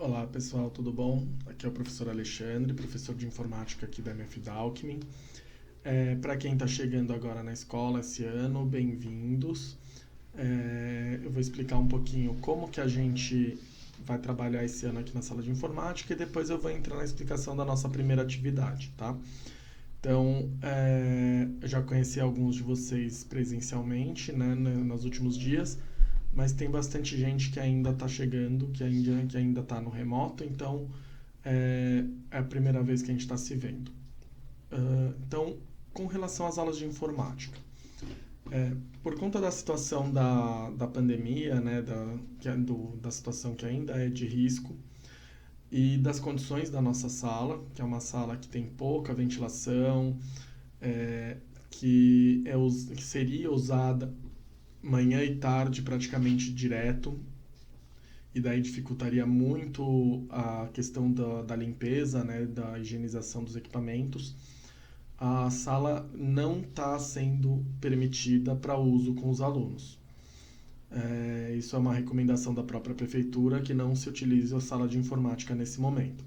Olá pessoal, tudo bom? Aqui é o professor Alexandre, professor de informática aqui da MF da Alckmin. Para quem está chegando agora na escola esse ano, bem-vindos. Eu vou explicar um pouquinho como que a gente vai trabalhar esse ano aqui na sala de informática e depois eu vou entrar na explicação da nossa primeira atividade, tá? Então, eu já conheci alguns de vocês presencialmente, né, nos últimos dias, mas tem bastante gente que ainda está chegando, que ainda está no remoto, então é a primeira vez que a gente está se vendo. Então, com relação às aulas de informática, por conta da situação da pandemia, né, da situação que ainda é de risco, e das condições da nossa sala, que é uma sala que tem pouca ventilação, que seria usada manhã e tarde praticamente direto, e daí dificultaria muito a questão da limpeza, né, da higienização dos equipamentos. A sala não está sendo permitida para uso com os alunos. Isso é uma recomendação da própria prefeitura, que não se utilize a sala de informática nesse momento.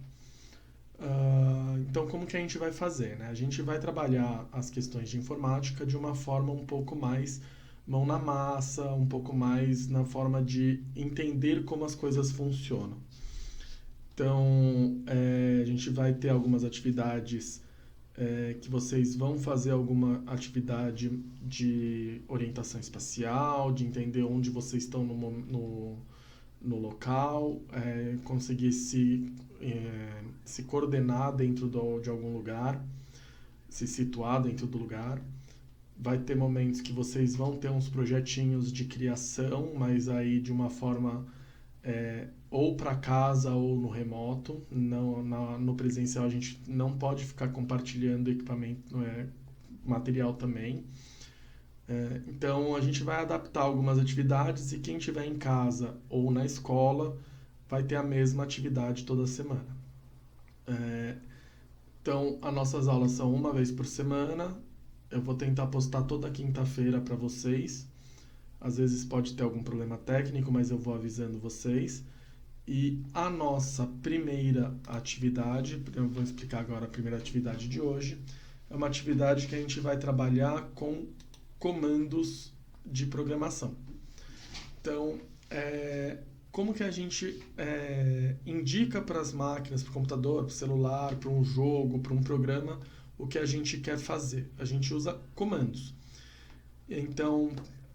Então, como que a gente vai fazer, né? A gente vai trabalhar as questões de informática de uma forma um pouco mais mão na massa, um pouco mais na forma de entender como as coisas funcionam. Então, a gente vai ter algumas atividades que vocês vão fazer alguma atividade de orientação espacial, de entender onde vocês estão no local, conseguir se coordenar dentro de algum lugar, se situar dentro do lugar. Vai ter momentos que vocês vão ter uns projetinhos de criação, mas aí de uma forma ou para casa ou no remoto. No presencial a gente não pode ficar compartilhando equipamento, material também. Então a gente vai adaptar algumas atividades e quem estiver em casa ou na escola vai ter a mesma atividade toda semana. Então as nossas aulas são uma vez por semana. Eu vou tentar postar toda quinta-feira para vocês. Às vezes pode ter algum problema técnico, mas eu vou avisando vocês. E a nossa primeira atividade, eu vou explicar agora a primeira atividade de hoje, é uma atividade que a gente vai trabalhar com comandos de programação. Então, como que a gente indica para as máquinas, para o computador, para o celular, para um jogo, para um programa, o que a gente quer fazer? A gente usa comandos. Então,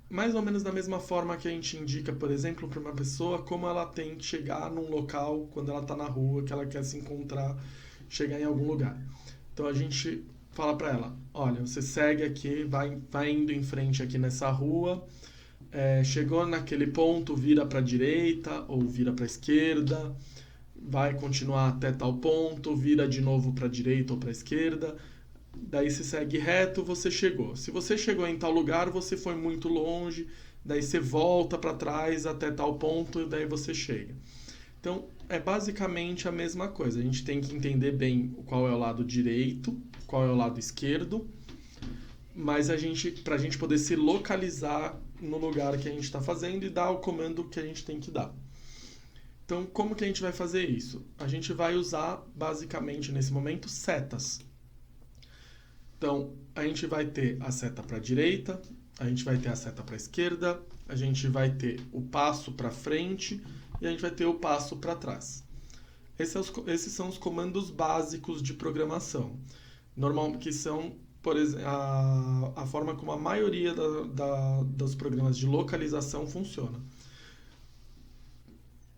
mais ou menos da mesma forma que a gente indica, por exemplo, para uma pessoa como ela tem que chegar num local quando ela está na rua, que ela quer se encontrar, chegar em algum lugar. Então a gente fala para ela, olha, você segue aqui, vai indo em frente aqui nessa rua, chegou naquele ponto, vira para a direita ou vira para a esquerda, vai continuar até tal ponto, vira de novo para a direita ou para a esquerda. Daí você segue reto, você chegou. Se você chegou em tal lugar, você foi muito longe, daí você volta para trás até tal ponto e daí você chega. Então, é basicamente a mesma coisa. A gente tem que entender bem qual é o lado direito, qual é o lado esquerdo, mas para a gente poder se localizar no lugar que a gente está fazendo e dar o comando que a gente tem que dar. Então, como que a gente vai fazer isso? A gente vai usar, basicamente, nesse momento, setas. Então, a gente vai ter a seta para a direita, a gente vai ter a seta para a esquerda, a gente vai ter o passo para frente e a gente vai ter o passo para trás. Esses são os comandos básicos de programação, que são, por exemplo, a forma como a maioria dos programas de localização funciona.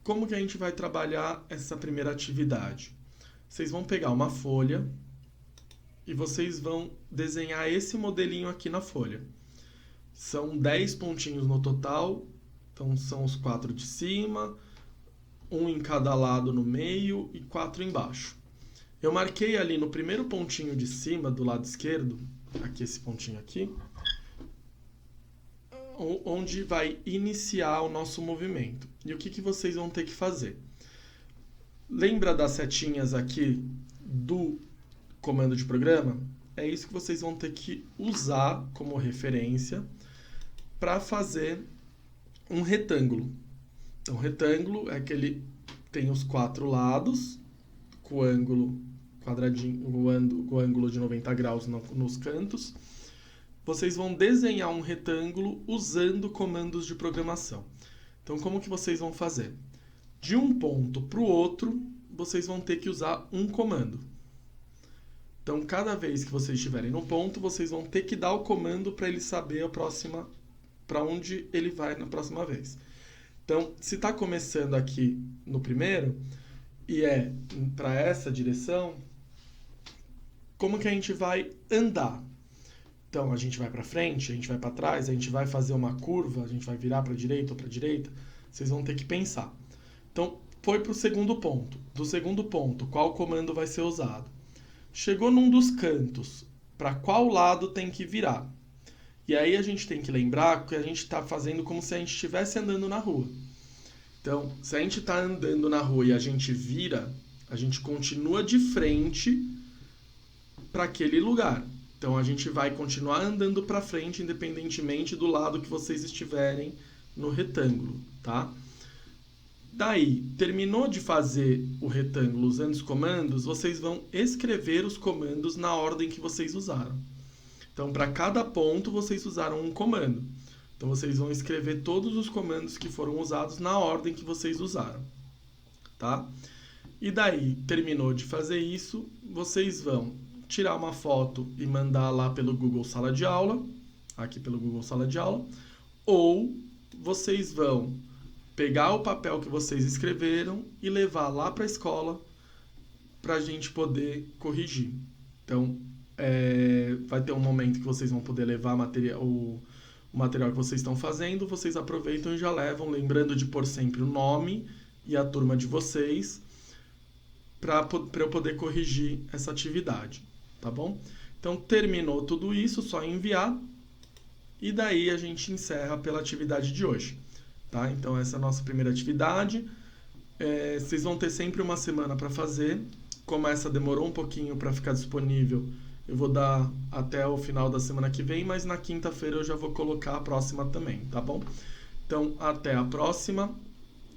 Como que a gente vai trabalhar essa primeira atividade? Vocês vão pegar uma folha e vocês vão desenhar esse modelinho aqui na folha. São 10 pontinhos no total, então são os 4 de cima, um em cada lado no meio e 4 embaixo. Eu marquei ali no primeiro pontinho de cima, do lado esquerdo, aqui esse pontinho aqui, onde vai iniciar o nosso movimento. E o que vocês vão ter que fazer? Lembra das setinhas aqui do comando de programa? É isso que vocês vão ter que usar como referência para fazer um retângulo. Então, retângulo é aquele tem os 4 lados, com o ângulo quadradinho, o ângulo de 90 graus nos cantos. Vocês vão desenhar um retângulo usando comandos de programação. Então, como que vocês vão fazer? De um ponto para o outro, vocês vão ter que usar um comando. Então, cada vez que vocês estiverem no ponto, vocês vão ter que dar o comando para ele saber para onde ele vai na próxima vez. Então, se está começando aqui no primeiro e é para essa direção, como que a gente vai andar? Então, a gente vai para frente, a gente vai para trás, a gente vai fazer uma curva, a gente vai virar para a direita ou para a direita. Vocês vão ter que pensar. Então, foi para o segundo ponto. Do segundo ponto, qual comando vai ser usado? Chegou num dos cantos, para qual lado tem que virar? E aí a gente tem que lembrar que a gente está fazendo como se a gente estivesse andando na rua. Então, se a gente está andando na rua e a gente vira, a gente continua de frente para aquele lugar. Então, a gente vai continuar andando para frente, independentemente do lado que vocês estiverem no retângulo, tá? Daí, terminou de fazer o retângulo usando os comandos, vocês vão escrever os comandos na ordem que vocês usaram. Então, para cada ponto, vocês usaram um comando. Então, vocês vão escrever todos os comandos que foram usados na ordem que vocês usaram, tá? E daí, terminou de fazer isso, vocês vão tirar uma foto e mandar lá pelo Google Sala de Aula, aqui pelo Google Sala de Aula, ou vocês vão pegar o papel que vocês escreveram e levar lá para a escola para a gente poder corrigir. Então, vai ter um momento que vocês vão poder levar o material que vocês estão fazendo, vocês aproveitam e já levam, lembrando de pôr sempre o nome e a turma de vocês, para eu poder corrigir essa atividade, tá bom? Então, terminou tudo isso, só enviar, e daí a gente encerra pela atividade de hoje. Tá? Então, essa é a nossa primeira atividade. Vocês vão ter sempre uma semana para fazer. Como essa demorou um pouquinho para ficar disponível, eu vou dar até o final da semana que vem, mas na quinta-feira eu já vou colocar a próxima também, tá bom? Então, até a próxima.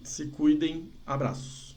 Se cuidem. Abraços.